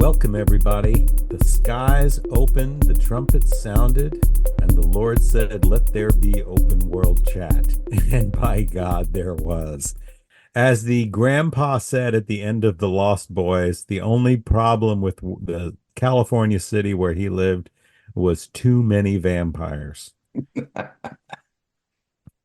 Welcome, everybody. The skies opened, the trumpets sounded, and the Lord said, "Let there be open world chat." And by God, there was. As the grandpa said at the end of The Lost Boys, the only problem with the California city where he lived was too many vampires.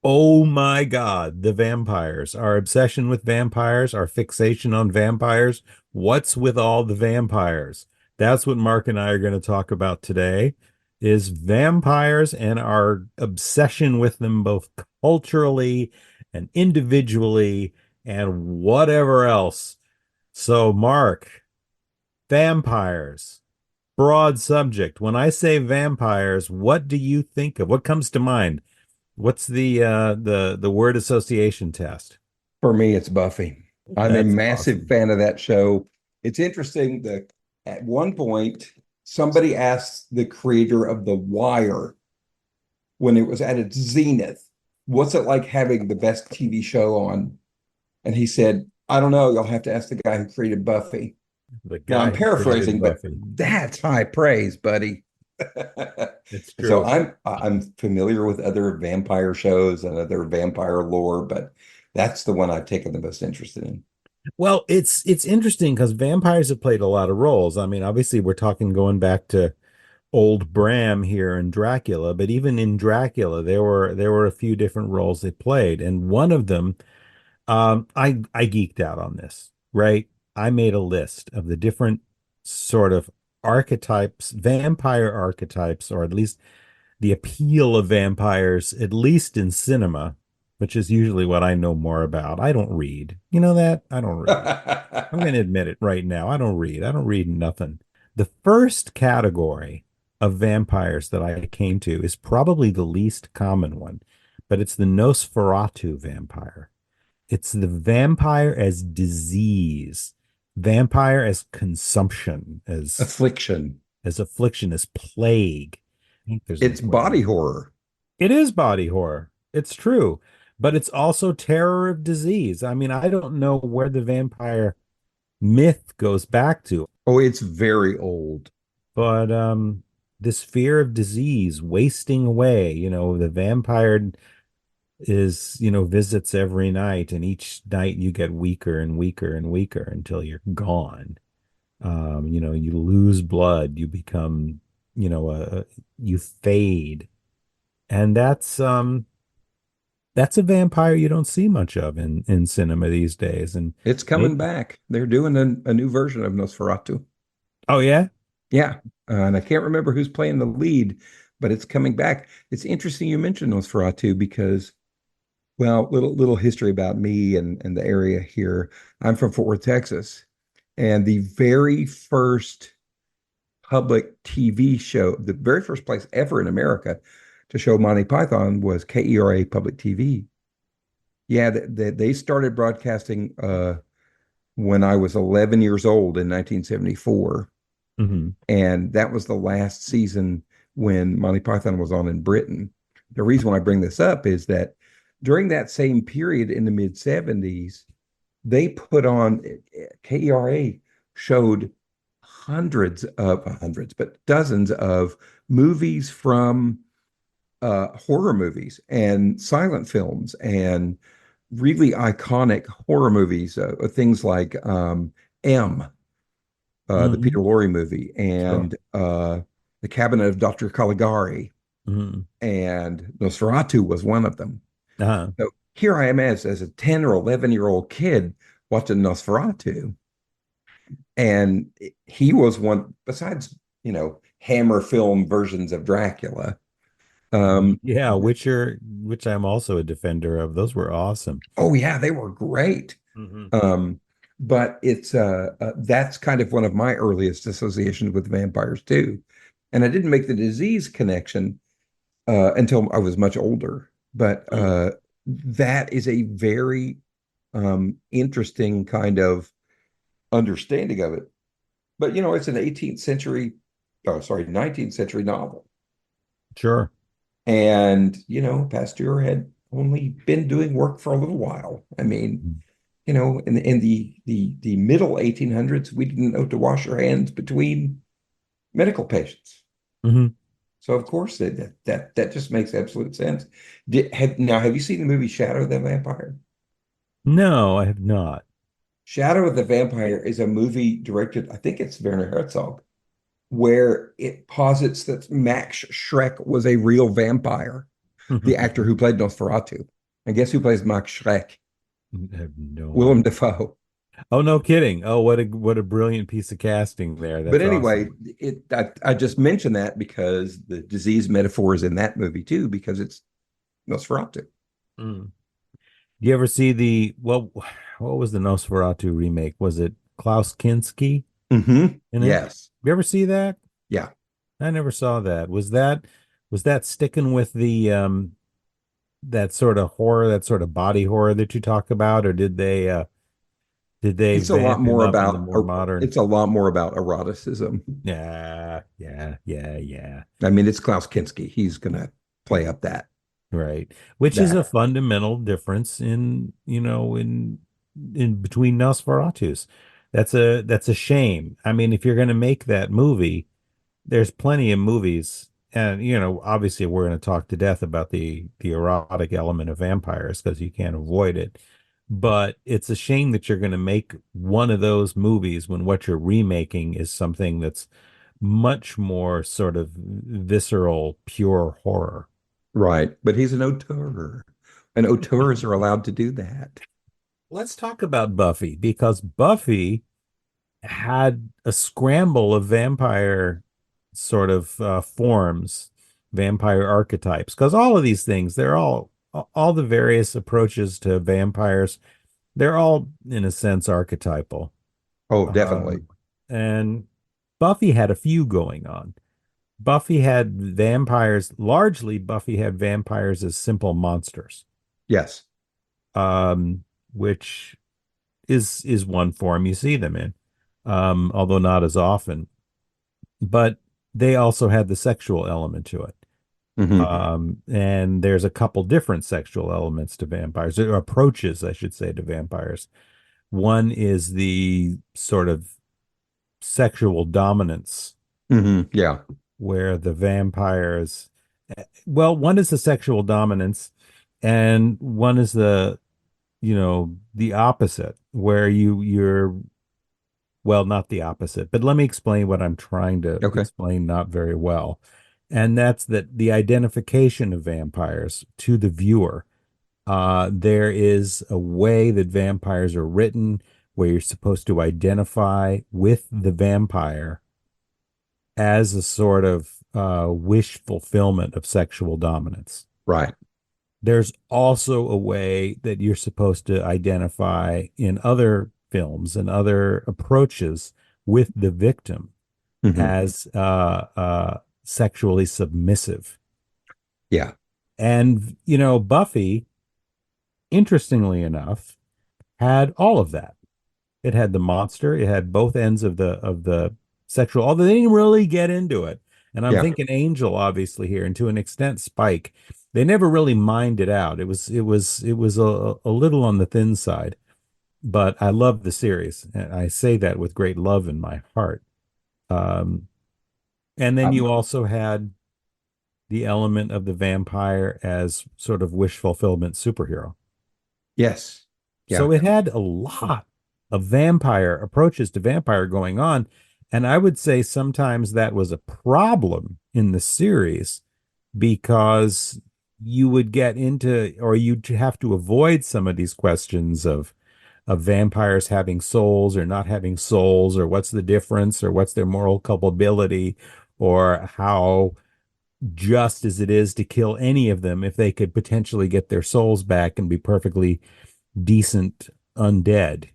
Oh my God, the vampires, our obsession with vampires, our fixation on vampires. What's with all the vampires? That's what Mark and I are going to talk about today is vampires and our obsession with them both culturally and individually and whatever else. So, Mark, vampires, broad subject. When I say vampires, what do you think of? What comes to mind? What's the word association test? For me, it's Buffy. I'm a That's massive awesome. fan of that show. It's interesting that at one point, somebody asked the creator of The Wire when it was at its zenith, what's it like having the best TV show on? And he said, I don't know. You'll have to ask the guy who created Buffy. The Now, I'm guy who created paraphrasing, but Buffy. that's high praise, buddy. It's So true. I'm familiar with other vampire shows and other vampire lore, but that's the one I've taken the most interest in. Well, it's interesting because vampires have played a lot of roles. I mean, obviously we're talking going back to old Bram here in Dracula, but even in Dracula, there were a few different roles they played, and one of them, I geeked out on this, right? I made a list of the different sort of archetypes, vampire archetypes, or at least the appeal of vampires, at least in cinema, which is usually what I know more about. I don't read. You know that? I don't read. I'm going to admit it right now. I don't read. I don't read nothing. The first category of vampires that I came to is probably the least common one, but it's the Nosferatu vampire. It's the vampire as disease, vampire as consumption, Affliction. as affliction, as plague. I think there's a It's plague. body horror. It is body horror. It's true, but it's also terror of disease. I mean, I don't know where the vampire myth goes back to, Oh, it's very old. but this fear of disease, wasting away, the vampire is, visits every night, and each night you get weaker and weaker and weaker until you're gone. You lose blood, you become, you fade. And that's a vampire you don't see much of in cinema these days. And It's coming maybe, back. They're doing a new version of Nosferatu. oh yeah, Yeah. And I can't remember who's playing the lead, but it's coming back. It's interesting you mentioned Nosferatu because, well, little history about me and the area here. I'm from Fort Worth, Texas. And the very first public TV show, the very first place ever in America to show Monty Python was KERA Public TV. Yeah, they started broadcasting when I was 11 years old in 1974. hmm And that was the last season when Monty Python was on in Britain. The reason why I bring this up is that during that same period in the mid 70s, they put on KERA showed hundreds, but dozens of movies from horror movies and silent films and really iconic horror movies, things like M, the Peter hmm Lorre movie, Sure. and The Cabinet of Dr. Caligari, hmm and Nosferatu was one of them. Uh-huh. So here I am as a 10 or 11-year-old kid watching Nosferatu. And he was one, besides, Hammer film versions of Dracula. Um, Yeah, which I'm also a defender of. Those were awesome. oh yeah, they were great. hmm Um, but it's that's kind of one of my earliest associations with vampires too. And I didn't make the disease connection until I was much older. But that is a very interesting kind of understanding of it. But it's an 18th century, oh sorry, 19th century novel. Sure. And Pasteur had only been doing work for a little while. I mean, in the middle 1800s, we didn't know to wash our hands between medical patients. Hmm. So of course that just makes absolute sense. Have you seen the movie Shadow of the Vampire? No, I have not. Shadow of the Vampire is a movie directed, I think it's Werner Herzog, where it posits that Max Schreck was a real vampire, the actor who played Nosferatu. And guess who plays Max Schreck? I have no Willem idea. Dafoe. Oh, no kidding. Oh, what a brilliant piece of casting there. But That's anyway, awesome. I just mentioned that because the disease metaphor is in that movie too, because it's Nosferatu. Mm. Do you ever see what was the Nosferatu remake? Was it Klaus Kinski in it? Yes. You ever see that? Yeah. I never saw that. Was that sticking with the that sort of horror, that sort of body horror that you talk about, or did they It's a lot vamp him more up into about more modern? it's a lot more about eroticism. Yeah, yeah, yeah, yeah. I mean, it's Klaus Kinski. He's gonna play up Right. Which is a that. fundamental difference in between Nosferatus. That's a shame. I mean, if you're going to make that movie, there's plenty of movies, and obviously we're going to talk to death about the erotic element of vampires because you can't avoid it. But it's a shame that you're going to make one of those movies when what you're remaking is something that's much more sort of visceral, pure horror. Right. But he's an auteur. And auteurs are allowed to do that. Let's talk about Buffy because Buffy had a scramble of vampire sort of forms, vampire archetypes. Because all of these things, they're all the various approaches to vampires, they're all in a sense archetypal. Oh, definitely. Um, and Buffy had a few going on. Buffy had vampires, largely Buffy had vampires as simple monsters, Yes. which is one form you see them in, although not as often. But they also had the sexual element to it. Hmm. And there's a couple different sexual elements to vampires, or approaches, I should say, to vampires. One is the sort of sexual dominance, Yeah. where the vampires, well, one is the sexual dominance, and one is the opposite, where you're well, not the opposite, but let me explain what I'm trying to Okay. explain not very well. And that's that the identification of vampires to the viewer. There is a way that vampires are written where you're supposed to identify with the vampire as a sort of wish fulfillment of sexual dominance. Right. There's also a way that you're supposed to identify in other films and other approaches with the victim Hmm. as sexually submissive. Yeah. And, Buffy, interestingly enough, had all of that. It had the monster, it had both ends of the sexual, although they didn't really get into it. And I'm Yeah. thinking Angel, obviously, here, and to an extent Spike. They never really mined it out. It was a little on the thin side, but I love the series, and I say that with great love in my heart. Um, and then you Um, also had the element of the vampire as sort of wish fulfillment superhero. yes. So Yeah. it had a lot of vampire approaches to vampire going on. And I would say sometimes that was a problem in the series because you would get into, or you'd have to avoid some of these questions of vampires having souls or not having souls, or what's the difference, or what's their moral culpability, or how just as it is to kill any of them if they could potentially get their souls back and be perfectly decent undead.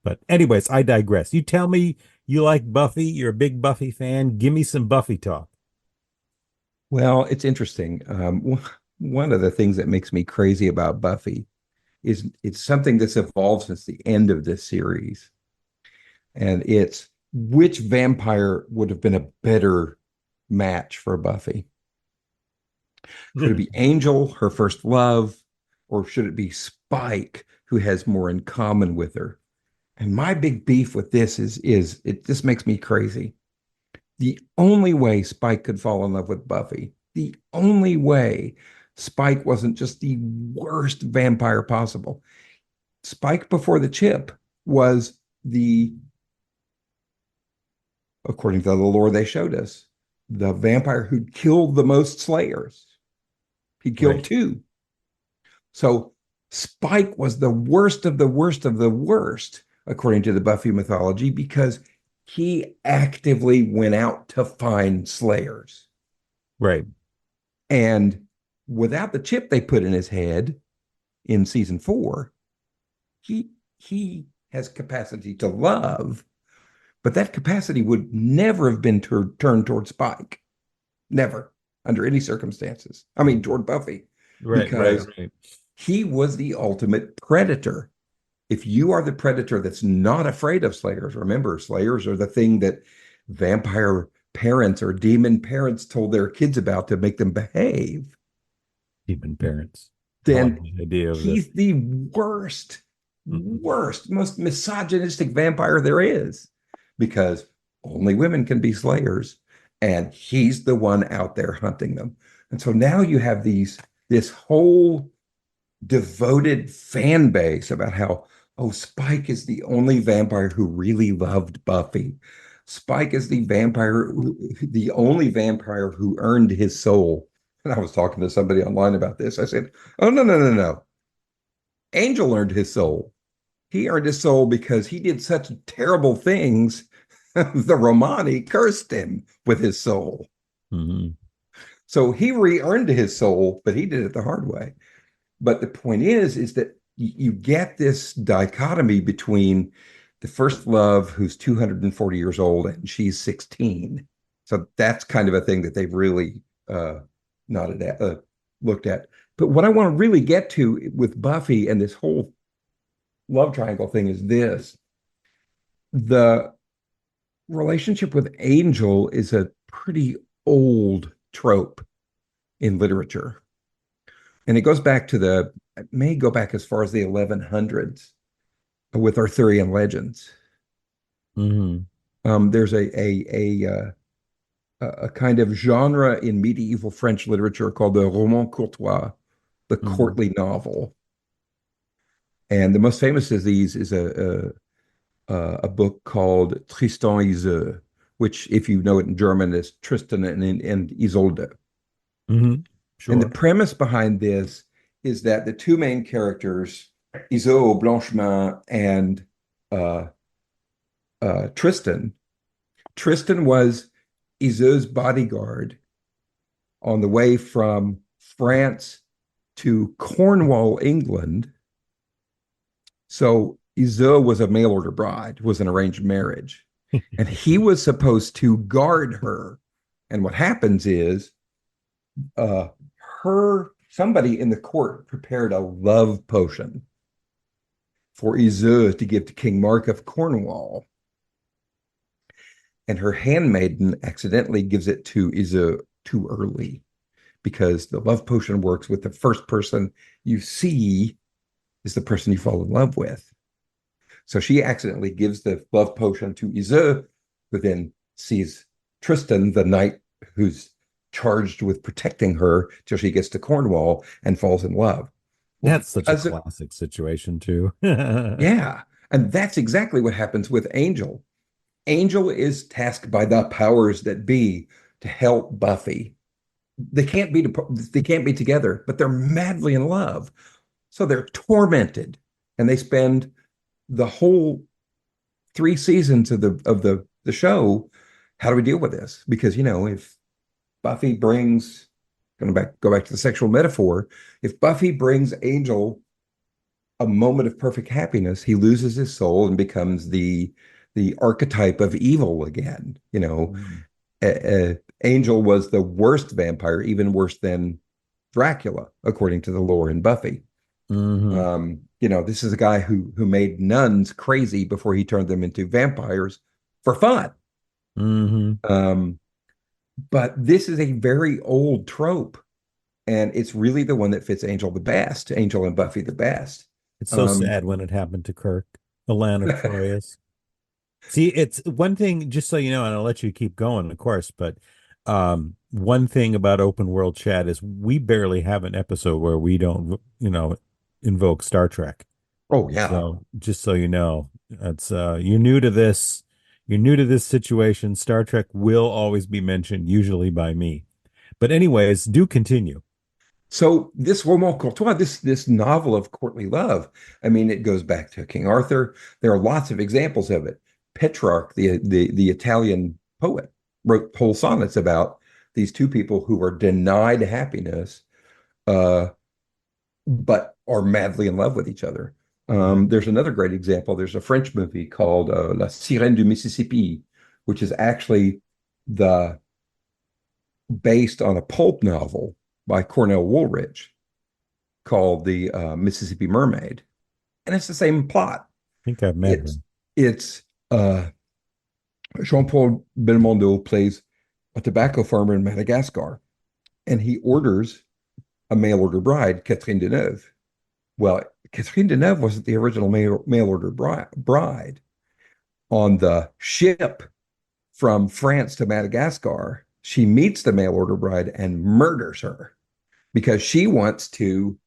But anyways, I digress. You tell me you like Buffy, you're a big Buffy fan. Give me some Buffy talk. Well, it's interesting. One of the things that makes me crazy about Buffy is it's something that's evolved since the end of this series. And it's which vampire would have been a better match for Buffy? Could it be Angel, her first love? or should it be Spike who has more in common with her? And my big beef with this is it just makes me crazy. The only way Spike could fall in love with Buffy, the only way Spike wasn't just the worst vampire possible. Spike before the chip was the, according to the lore they showed us, the vampire who killed the most slayers. He killed Right. two. So Spike was the worst of the worst of the worst, according to the Buffy mythology, because he actively went out to find slayers. Right. And without the chip they put in his head in season 4, he has capacity to love, but that capacity would never have been turned towards Spike. Never, under any circumstances. I mean, toward Buffy, Right. Right. because Right. he was the ultimate predator. If you are the predator that's not afraid of slayers, remember, slayers are the thing that vampire parents or demon parents told their kids about to make them behave, Demon parents. I like then the idea of this. he's the worst, worst, most misogynistic vampire there is, because only women can be slayers, and he's the one out there hunting them. And so now you have this whole devoted fan base about how, oh, Spike is the only vampire who really loved Buffy. Spike is the only vampire who earned his soul. And I was talking to somebody online about this. I said, oh, no, no, no, no. Angel earned his soul. He earned his soul because he did such terrible things. The Romani cursed him with his soul. Mhm. So he re-earned his soul, but he did it the hard way. But the point is that you get this dichotomy between the first love, who's 240 years old, and she's 16. So that's kind of a thing that they've really nodded at, looked at. But what I want to really get to with Buffy and this whole love triangle thing is this: the relationship with Angel is a pretty old trope in literature. And it goes back to it may go back as far as the 1100s with Arthurian legends. Mhm. There's a kind of genre in medieval French literature called the roman courtois, the Mhm. courtly novel. And the most famous of these is a book called Tristan et Isolde, which, if you know it in German, is Tristan and Isolde. Mhm. And the Sure. premise behind this is that the two main characters, Isolde Blanchemain and uh, Tristan, Tristan was Isolde's bodyguard on the way from France to Cornwall, England. So Isolde was a mail order bride, was an arranged marriage, and he was supposed to guard her. And what happens is, uh, somebody in the court prepared a love potion for Isolde to give to King Mark of Cornwall, and her handmaiden accidentally gives it to Isolde too early, because the love potion works with the first person you see is the person you fall in love with. So she accidentally gives the love potion to Isolde, who then sees Tristan, the knight who's charged with protecting her till she gets to Cornwall, and falls in love. Well, That's such a because of, classic situation too. yeah. And that's exactly what happens with Angel. Angel is tasked by the powers that be to help Buffy. They can't be together, but they're madly in love. So they're tormented, and they spend the whole 3 seasons of the show. How do we deal with this? Because if Buffy brings, going to go back to the sexual metaphor, if Buffy brings Angel a moment of perfect happiness, he loses his soul and becomes the archetype of evil again. Mhm. Angel was the worst vampire, even worse than Dracula, according to the lore in Buffy. Mhm. This is a guy who made nuns crazy before he turned them into vampires for fun. Mhm. Um, but this is a very old trope, and it's really the one that fits Angel the best, Angel and Buffy the best. It's so Um, sad when it happened to Kirk, Alana Troyes. See, it's one thing, just so you know, and I'll let you keep going, of course, but one thing about open world chat is we barely have an episode where we don't, invoke Star Trek. oh yeah. So just so you know, it's you're new to this situation. Star Trek will always be mentioned, usually by me. But anyways, do continue. So this Roman Courtois, this novel of courtly love, I mean, it goes back to King Arthur. There are lots of examples of it. Petrarch, the Italian poet, wrote whole sonnets about these two people who are denied happiness, uh, but are madly in love with each other. There's another great example. There's a French movie called La Sirène du Mississippi, which is actually the based on a pulp novel by Cornell Woolrich called The Mississippi Mermaid, and it's the same plot. Think I've met her. It's Jean-Paul Belmondo plays a tobacco farmer in Madagascar, and he orders a mail order bride, Catherine Deneuve. Well, Catherine Deneuve wasn't the original mail order bride. On the ship from France to Madagascar, she meets the mail order bride and murders her because she wants to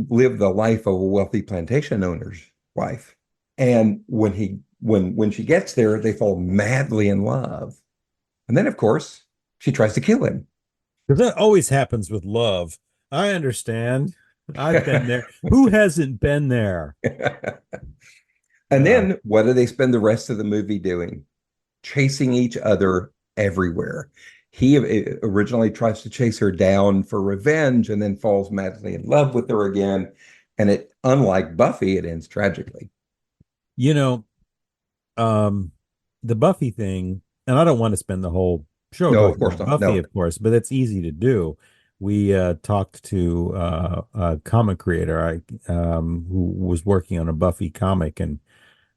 live the life of a wealthy plantation owner's wife. And when she gets there, they fall madly in love. And then, of course, she tries to kill him. Because that always happens with love. I understand. I've been there. Who hasn't been there? And Uh, then what do they spend the rest of the movie doing? Chasing each other everywhere. He originally tries to chase her down for revenge and then falls madly in love with her again. And unlike Buffy, it ends tragically. you know, um, the Buffy thing, and I don't want to spend the whole show No, of talking course about not. Buffy, No. of course, but it's easy to do. We talked to a comic creator who was working on a Buffy comic, and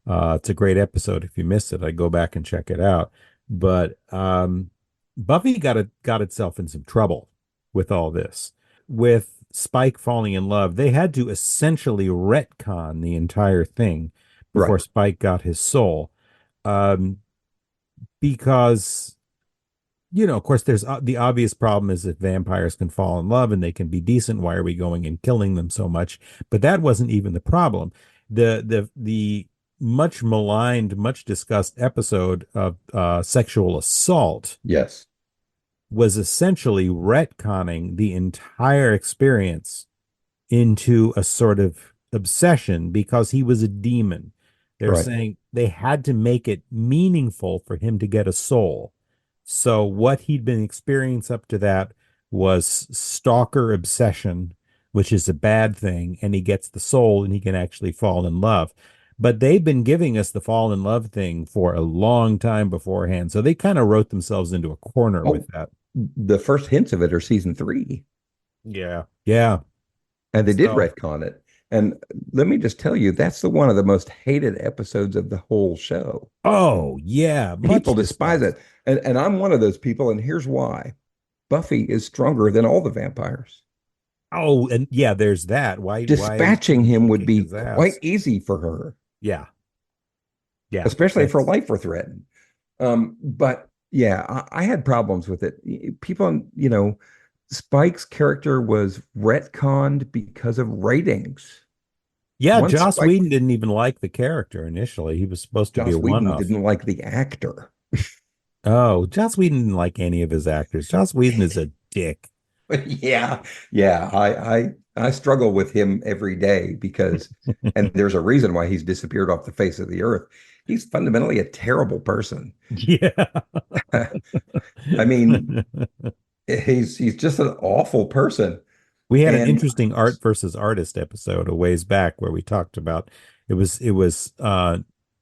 it's a great episode. If you missed it, I go back and check it out. But Buffy got itself in some trouble with all this. With Spike falling in love, they had to essentially retcon the entire thing before Right. Spike got his soul. Um, because of course, there's the obvious problem is that vampires can fall in love and they can be decent. Why are we going and killing them so much? But that wasn't even the problem. The much maligned, much discussed episode of sexual assault Yes. was essentially retconning the entire experience into a sort of obsession because he was a demon. They're Right. saying they had to make it meaningful for him to get a soul. So what he'd been experiencing up to that was stalker obsession, which is a bad thing, and he gets the soul and he can actually fall in love. But they've been giving us the fall in love thing for a long time beforehand. So they kind of wrote themselves into a corner with Oh, that. the first hints of it are season 3, Yeah. Yeah. and they did So, retcon it. And let me just tell you, that's the one of the most hated episodes of the whole show. oh, yeah, People much despise discussed. it. And I'm one of those people, and here's why. Buffy is stronger than all the vampires. Oh, and yeah, there's that. Why Dispatching didn't him she would kick be his quite ass? east for her, Yeah. Yeah. especially if her That's life were threatened. But yeah, I had problems with it. People, Spike's character was retconned because of ratings. Yeah, Once Joss Spike, Whedon didn't even like the character initially. He was supposed to be a Joss Whedon one-off. didn't like the actor. Oh, Joss Whedon didn't like any of his actors. Joss Whedon is a dick. Yeah, yeah. I struggle with him every day because, and there's a reason why he's disappeared off the face of the earth. He's fundamentally a terrible person. Yeah. I mean, he's just an awful person. We had an And interesting art versus artist episode a ways back where we talked about it was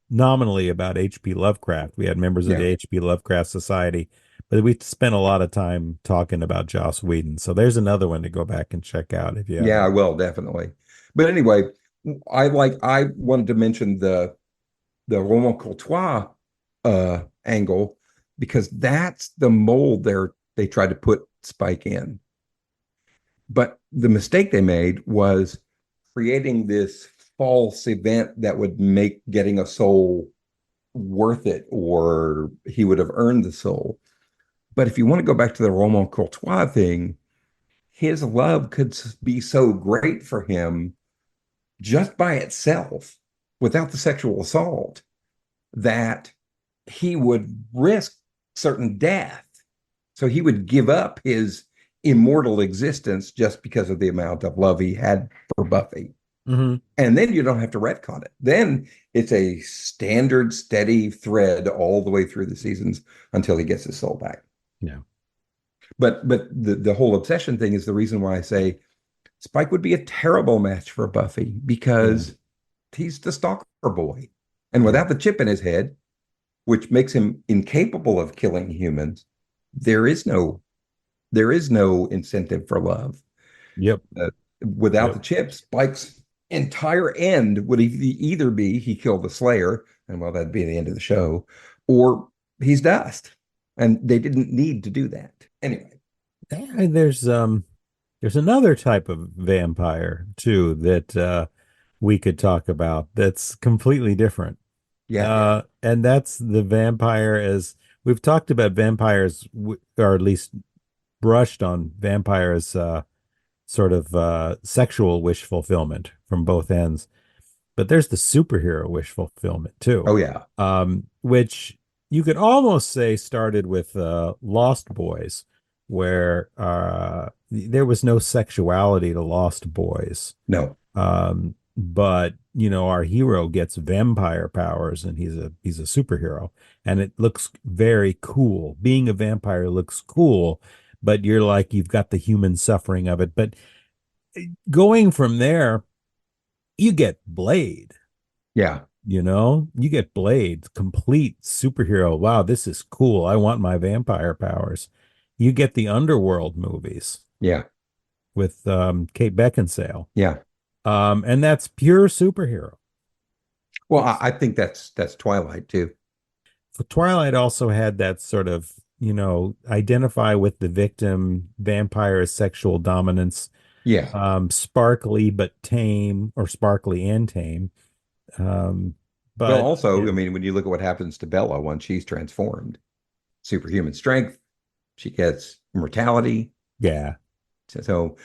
nominally about H.P. Lovecraft. We had members of the yeah, H.P. Lovecraft Society, but we spent a lot of time talking about Joss Whedon. So there's another one to go back and check out if you yeah, I haven't. will definitely. But anyway, I wanted to mention the Roman Courtois angle because that's the mold they tried to put Spike in. But the mistake they made was creating this false event that would make getting a soul worth it, or he would have earned the soul. But if you want to go back to the Roman Courtois thing, his love could be so great for him just by itself without the sexual assault that he would risk certain death. So he would give up his immortal existence just because of the amount of love he had for Buffy. Hmm. And then you don't have to retcon it. Then it's a standard, steady thread all the way through the seasons until he gets his soul back. Yeah. But the whole obsession thing is the reason why I say Spike would be a terrible match for Buffy Yeah. because he's the stalker boy. And Yeah. without the chip in his head, which makes him incapable of killing humans, there is no there is no incentive for love. Yep. Uh, Without Yep. the chip, Spike's entire end would either be he killed the Slayer, and well, that'd be the end of the show, or he's dust. And they didn't need to do that. Anyway, And there's another type of vampire too that we could talk about that's completely different. yeah, And that's the vampire as we've talked about vampires or at least brushed on vampires sort of sexual wish fulfillment from both ends. But there's the superhero wish fulfillment too, oh yeah, which you could almost say started with Lost Boys, where there was no sexuality to Lost Boys. no, But our hero gets vampire powers and he's a superhero and it looks very cool. Being a vampire looks cool, but you're like you've got the human suffering of it. But going from there, you get Blade. yeah, You get Blade, complete superhero. Wow, this is cool. I want my vampire powers. You get the Underworld movies yeah, with Kate Beckinsale. yeah. And that's pure superhero. Well, It's I think that's Twilight too. Twilight also had that sort of, identify with the victim, vampire sexual dominance, Yeah. sparkly but tame, or sparkly and tame. Um, Well, but also, yeah, I mean, when you look at what happens to Bella once she's transformed, superhuman strength, she gets immortality. yeah, So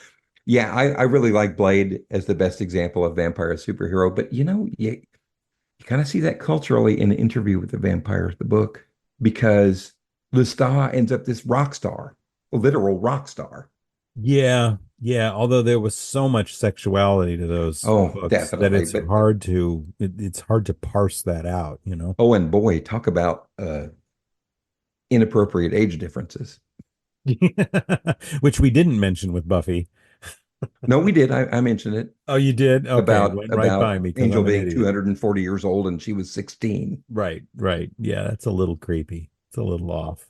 yeah, I really like Blade as the best example of vampire superhero. But you kind of see that culturally in the Interview with the Vampires, the book, because Lestat ends up this rock star, a literal rock star. yeah, yeah. Although there was so much sexuality to those Oh, books that definitely. But it's hard to parse that out. oh, and boy, talk about inappropriate age differences. Which we didn't mention with Buffy. No, we did. I mentioned it Oh, you did? Okay, it about went right by about me because Angel I'm an being idiot. 240 years old and she was 16. Right, right. Yeah, that's a little creepy. It's a little off.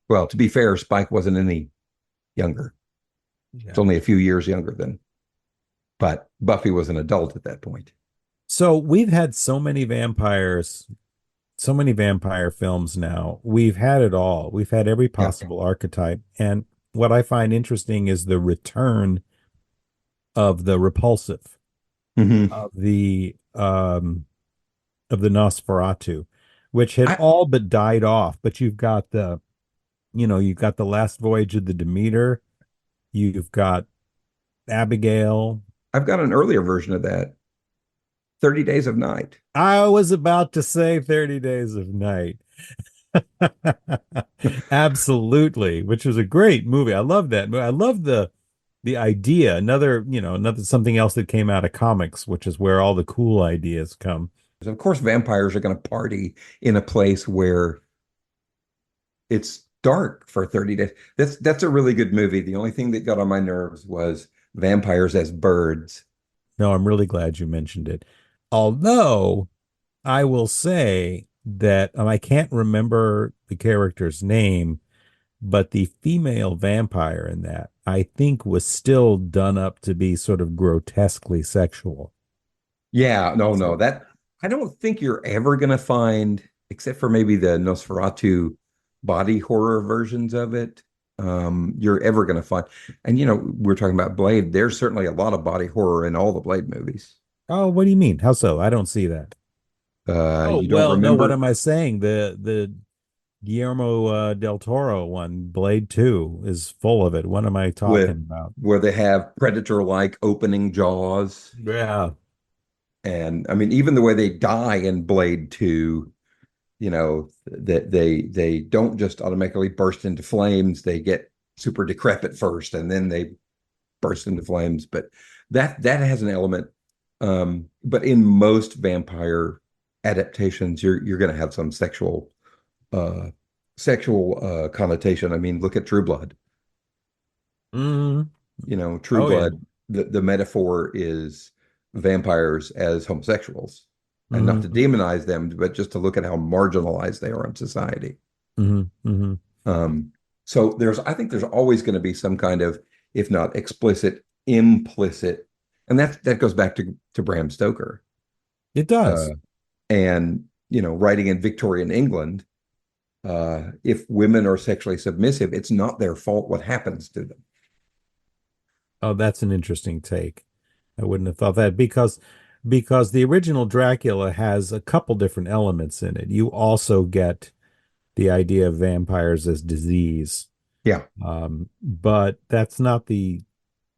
Well, to be fair, Spike wasn't any younger. It's Yeah. only a few years younger than, but Buffy was an adult at that point. So we've had so many vampire films now. We've had it all. We've had every Yeah. possible archetype. And what I find interesting is the return of the repulsive, Hmm. of the Nosferatu, which had I all but died off. But you've got the Last Voyage of the Demeter, you've got Abigail. I've got an earlier version of that, 30 Days of Night. I was about to say 30 Days of Night. Absolutely, which was a great movie. I love that movie. I love the idea. Another something else that came out of comics, which is where all the cool ideas come. Of course, vampires are going to party in a place where it's dark for 30 days. That's a really good movie. The only thing that got on my nerves was vampires as birds. No, I'm really glad you mentioned it. Although I will say that I can't remember the character's name, but the female vampire in that I think was still done up to be sort of grotesquely sexual. Yeah, no, no, So that I don't think you're ever gonna find, except for maybe the Nosferatu body horror versions of it. you're ever going to find. And we're talking about Blade. There's certainly a lot of body horror in all the Blade movies. Oh, what do you mean? How so? I don't see that. Oh, You don't well, no, what remember am I saying? The Guillermo del Toro one, Blade 2, is full of it. What am I talking with about? where they have predator-like opening jaws, Yeah. and I mean, even the way they die in Blade 2, that they don't just automatically burst into flames. They get super decrepit first, and then they burst into flames. But that has an element. But in most vampire adaptations, you're going to have some uh, sexual connotation. I mean, look at True Blood. Hmm. True Oh, yeah. Blood. The metaphor is vampires as homosexuals, and not to Hmm. demonize them, but just to look at how marginalized they are in society. Hmm. Hmm. Um, so I think there's always going to be some kind of, if not explicit, implicit, and that goes back to Bram Stoker. It Uh, does. and writing in Victorian England, if women are sexually submissive, it's not their fault what happens to them. Oh, that's an interesting take. I wouldn't have thought that because the original Dracula has a couple different elements in it. You also get the idea of vampires as disease. Yeah, But that's not the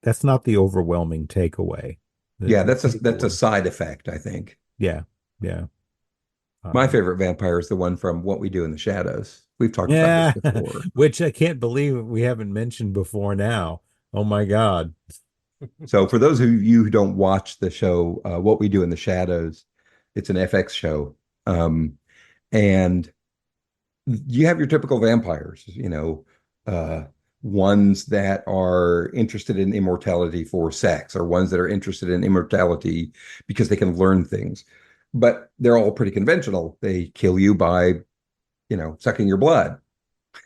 overwhelming takeaway. yeah, The that's a takeaway. side effect, I think. Yeah, yeah. My Um, favorite vampire is the one from What We Do in the Shadows. We've talked about this yeah, before. which I can't believe we haven't mentioned before now. Oh my God. So for those of you who don't watch the show, What We Do in the Shadows, it's an FX show. And you have your typical vampires, uh, ones that are interested in immortality for sex, or ones that are interested in immortality because they can learn things. But they're all pretty conventional. They kill you by, sucking your blood.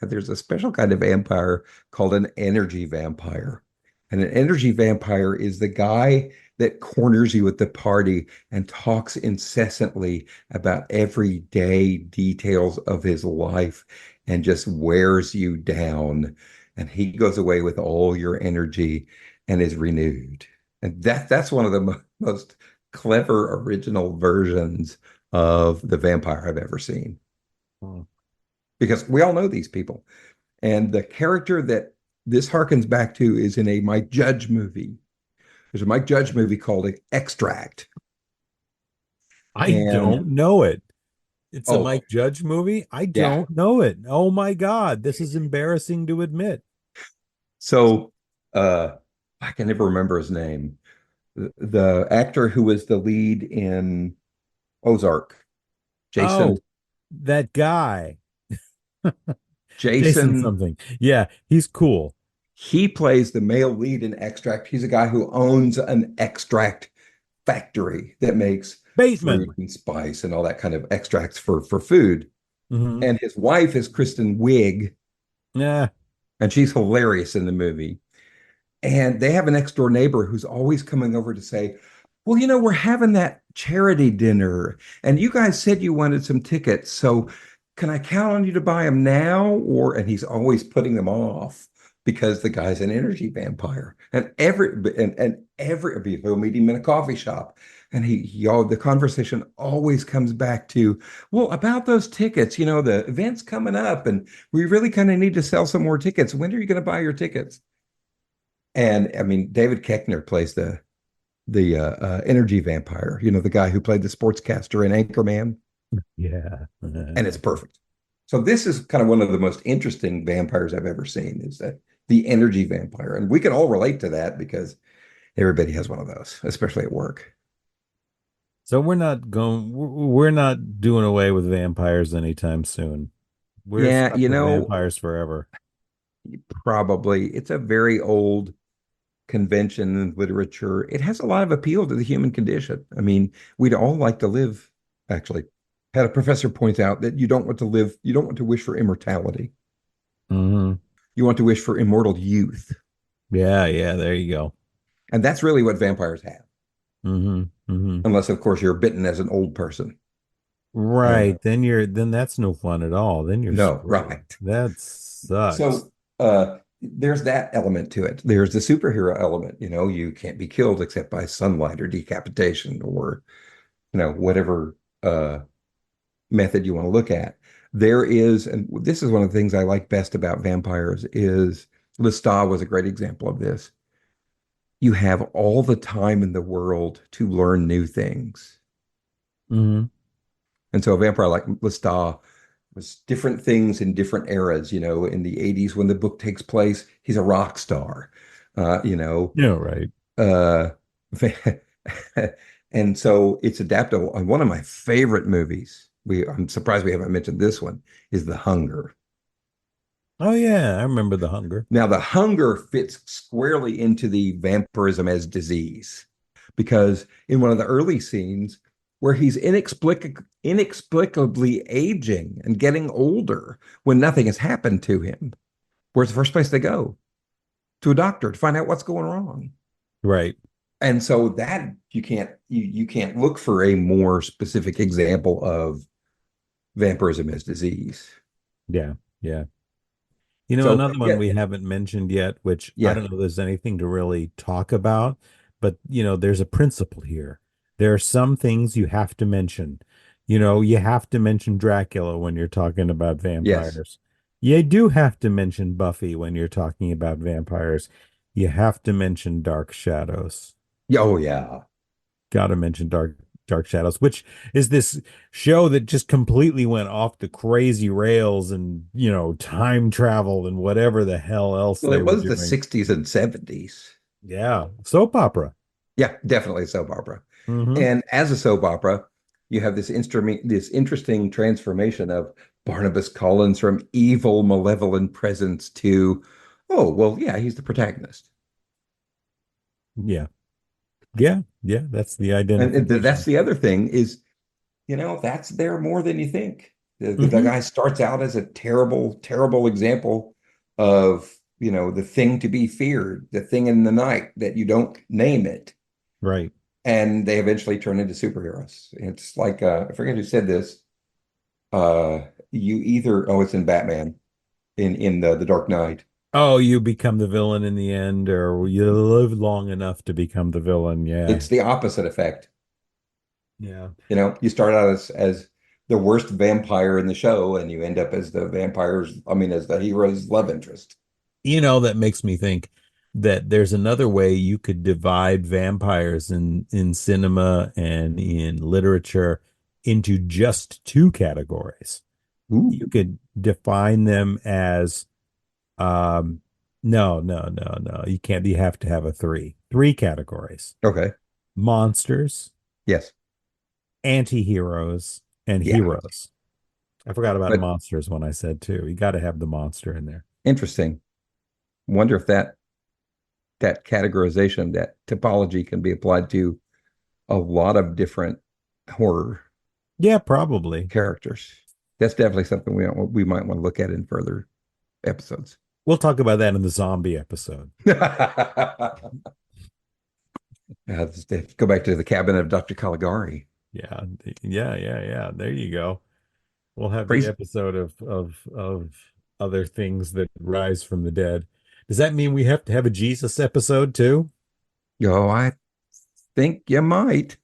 There's a special kind of vampire called an energy vampire. And an energy vampire is the guy that corners you at the party and talks incessantly about everyday details of his life and just wears you down. And he goes away with all your energy and is renewed. And that's one of the most clever original versions of the vampire I've ever seen, Hmm. because we all know these people. And the character that this harkens back to is in a Mike Judge movie. There's a Mike Judge movie called Extract. I And don't know it. It's a oh, Mike Judge movie. I yeah. don't know it. Oh my God. This is embarrassing to admit. So uh I can never remember his name. The actor who was the lead in Ozark, Jason, Oh, that guy, Jason Jason, something. Yeah, he's cool. he plays the male lead in Extract. He's a guy who owns an extract factory that makes fruit Bateman. and spice and all that kind of extracts for food. Hmm. And his wife is Kristen Wiig, Yeah. and she's hilarious in the movie. And they have a next door neighbor who's always coming over to say, well, we're having that charity dinner, and you guys said you wanted some tickets. So can I count on you to buy them now? And he's always putting them off because the guy's an energy vampire. And he'll meet him in a coffee shop. And the conversation always comes back to, well, about those tickets, the event's coming up and we really kind of need to sell some more tickets. When are you going to buy your tickets? And I mean, David Koechner plays the energy vampire, the guy who played the sportscaster in Anchorman, Yeah. and it's perfect. So this is kind of one of the most interesting vampires I've ever seen, is that the energy vampire, and we can all relate to that because everybody has one of those, especially at work. So we're not doing away with vampires anytime soon. We're Yeah, stuck with vampires forever. probably it's a very old convention in literature. It has a lot of appeal to the human condition. I mean, we'd all like to live, actually. Had a professor point out that you don't want to wish for immortality. Hmm. You want to wish for immortal youth. Yeah, yeah, there you go. And that's really what vampires have. Hmm. Hmm. Unless, of course, you're bitten as an old person. Right. Uh, Then that's no fun at all. Then you're no, screwed. right. That sucks. So there's that element to it. There's the superhero element. You can't be killed except by sunlight or decapitation or, whatever method you want to look at. There is, and this is one of the things I like best about vampires is Lestat was a great example of this. You have all the time in the world to learn new things. Hmm. And so a vampire like Lestat was different things in different eras. In the 80s when the book takes place, he's a rock star. Uh, you know, Yeah, right. uh, and so it's adaptable. And one of my favorite movies, I'm surprised we haven't mentioned this one, is The Hunger. Oh yeah, I remember the hunger. Now, The Hunger fits squarely into the vampirism as disease because in one of the early scenes where he's inexplicably aging and getting older when nothing has happened to him, where's the first place they go? To a doctor to find out what's going wrong. Right. And so that you can't look for a more specific example of vampirism as disease. Yeah. Yeah. So Another one yeah, we haven't mentioned yet, which I yeah, don't know if there's anything to really talk about, but there's a principle here. There are some things you have to mention. You have to mention Dracula when you're talking about yes. vampires. You do have to mention Buffy when you're talking about vampires. You have to mention Dark Shadows. Yeah, oh yeah. Got to mention Dark Shadows, which is this show that just completely went off the crazy rails and time travel and whatever the hell else Well, they it were was the doing. 60s and 70s. Yeah, soap opera. Yeah, definitely a soap opera. Hmm. And as a soap opera, you have this interesting transformation of Barnabas Collins from evil, malevolent presence to, oh, well, yeah, he's the protagonist. Yeah, yeah, yeah. That's the And that's identification. the other thing is, that's there more than you think. The Hmm. guy starts out as a terrible, terrible example of, the thing to be feared, the thing in the night that you don't name it. Right. And they eventually turn into superheroes. It's like I forget who said this. You either it's in Batman in the Dark Knight. Oh, you become the villain in the end, or you live long enough to become the villain. Yeah. It's the opposite effect. Yeah. You start out as the worst vampire in the show, and you end up as the as the hero's love interest. That makes me think that there's another way you could divide vampires in cinema and in literature into just two categories. Ooh, You could define them as um no, no, no, no. You can't. You have to have a three categories: okay. monsters, Yes. anti-heroes, and Yeah. heroes. I forgot about But monsters when I said two. You got to have the monster in there. interesting. Wonder if that categorization, that typology can be applied to a lot of different horror Yeah, probably. characters. That's definitely something we might want to look at in further episodes. We'll talk about that in the zombie episode. Just go back to the cabin of Dr. Caligari. Yeah, yeah, yeah, yeah. There you go. We'll have the Crazy. episode of other things that rise from the dead. Does that mean we have to have a Jesus episode too? I think you might.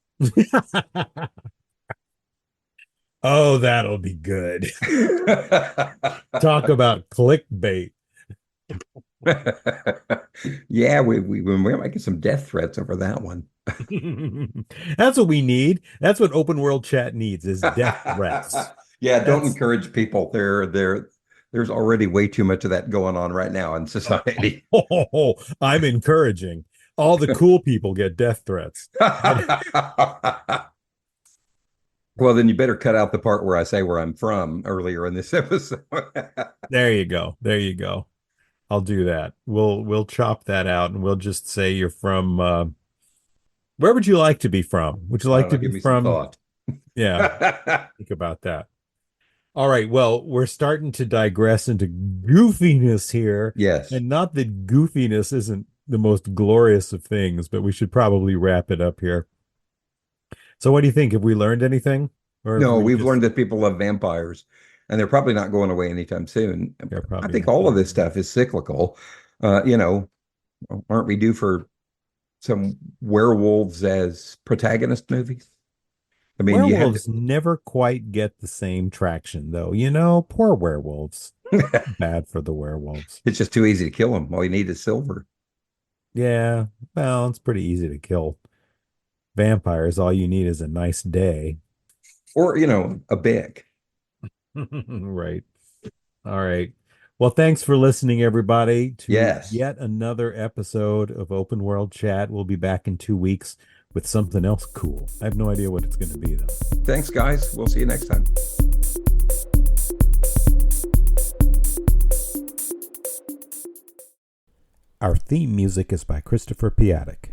Oh, that'll be good. Talk about clickbait. Yeah, we might get some death threats over that one. That's what we need. That's what open world chat needs is death threats. Yeah, don't That's encourage people. There's already way too much of that going on right now in society. I'm encouraging. All the cool people get death threats. I, Well, then you better cut out the part where I say where I'm from earlier in this episode. there you go. There you go. I'll do that. We'll chop that out and we'll just say you're from where would you like to be from? Would you I like don't to know. be Give me some from? thought. Yeah, think about that. All right. Well, we're starting to digress into goofiness here. Yes. And not that goofiness isn't the most glorious of things, but we should probably wrap it up here. So what do you think? Have we learned anything? Or have No, we we've just learned that people love vampires, and they're probably not going away anytime soon. yeah, I probably think not all of going this anywhere. stuff is cyclical. You know, aren't we due for some werewolves as protagonist movies? I mean, you had Werewolves never quite get the same traction, though. You know, poor werewolves. to, Bad for the werewolves. it's just too easy to kill them. All you need is silver. Yeah, well, it's pretty easy to kill. Vampires, all you need is a nice day. Or, a big. Right. All right. Well, thanks for listening, everybody, to Yes. yet another episode of Open World Chat. We'll be back in 2 weeks with something else cool. I have no idea what it's going to be, though. Thanks, guys. We'll see you next time. Our theme music is by Christopher Piatek.